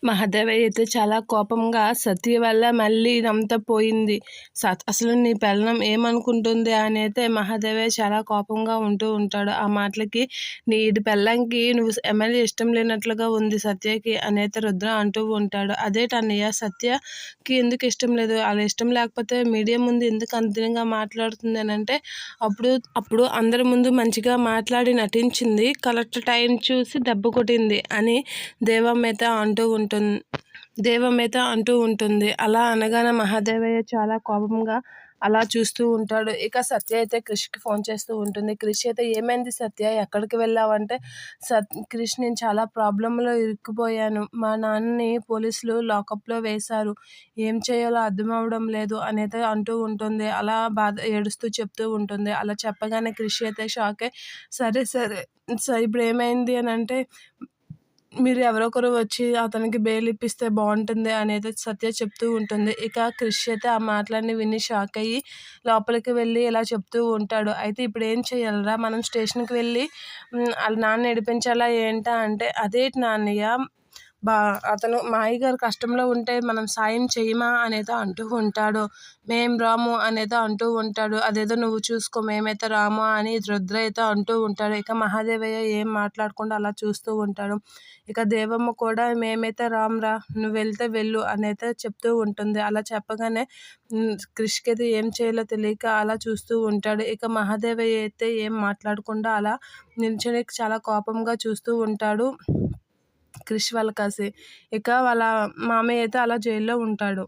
మహాదేవయ్య అయితే చాలా కోపంగా సత్య వల్ల మళ్ళీ ఇదంతా పోయింది. అసలు నీ పెళ్ళాం ఏమనుకుంటుంది అని అయితే మహాదేవయ్య చాలా కోపంగా ఉంటూ ఉంటాడు. ఆ మాటలకి నీ పెళ్ళాంకి నువ్వు ఎమ్మెల్యే ఇష్టం లేనట్లుగా ఉంది సత్యకి అని అయితే రుద్ర అంటూ ఉంటాడు. అదేటన్నయ్య సత్యకి ఎందుకు ఇష్టం లేదు? అలా ఇష్టం లేకపోతే మీడియా ముందు ఎందుకు అంతగా మాట్లాడుతుంది అని అంటే అప్పుడు అందరి ముందు మంచిగా మాట్లాడి నటించింది. కరెక్ట్ టైం చూసి దెబ్బ కొట్టింది అని దేవమేత అంటూ ఉంటుంది. అలా అనగానే మహాదేవయ్య చాలా కోపంగా అలా చూస్తూ ఉంటాడు. ఇక సత్య అయితే క్రిష్కి ఫోన్ చేస్తూ ఉంటుంది. క్రిష్ అయితే ఏమైంది సత్య, ఎక్కడికి వెళ్ళావంటే క్రిష్ నేను చాలా ప్రాబ్లంలో ఇరుక్కుపోయాను. మా నాన్నని పోలీసులు లాకప్లో వేశారు. ఏం చేయాలో అర్థం అవడం లేదు అనేది అంటూ ఉంటుంది. అలా ఏడుస్తూ చెప్తూ ఉంటుంది. అలా చెప్పగానే క్రిష్ అయితే షాక్ అయ్యి సరే ఇప్పుడు ఏమైంది అని అంటే మీరు ఎవరో ఒకరు వచ్చి అతనికి బెయిల్ ఇప్పిస్తే బాగుంటుంది అనేది సత్య చెప్తూ ఉంటుంది. ఇక క్రిష్ అయితే ఆ మాటలన్నీ విని షాక్ అయ్యి లోపలికి వెళ్ళి ఇలా చెప్తూ ఉంటాడు. అయితే ఇప్పుడు ఏం చేయాలిరా, మనం స్టేషన్కి వెళ్ళి వాళ్ళ నాన్న ఏడిపించాలా ఏంటా అంటే అదేంటి నాన్నయ్య, అతను మా అయ్యగారు కష్టంలో ఉంటే మనం సాయం చేయమా అనేదో అంటూ ఉంటాడు. మేం రాము అనేదో అంటూ ఉంటాడు. అదేదో నువ్వు చూసుకో, మేమైతే రాము అని రుద్ర అయితే అంటూ ఉంటాడు. ఇక మహాదేవయ్య ఏం మాట్లాడకుండా అలా చూస్తూ ఉంటాడు. ఇక దేవమ్మ కూడా మేమైతే రామ్రా, నువ్వు వెళ్తే వెళ్ళు అనైతే చెప్తూ ఉంటుంది. అలా చెప్పగానే క్రిష్కి అయితే ఏం చేయాలో తెలియక అలా చూస్తూ ఉంటాడు. ఇక మహాదేవయ్య అయితే ఏం మాట్లాడకుండా అలా నిల్చొని చాలా కోపంగా చూస్తూ ఉంటాడు క్రిష్ వాళ్ళ కాసి. ఇక వాళ్ళ మామయ్య అయితే అలా జైల్లో ఉంటాడు.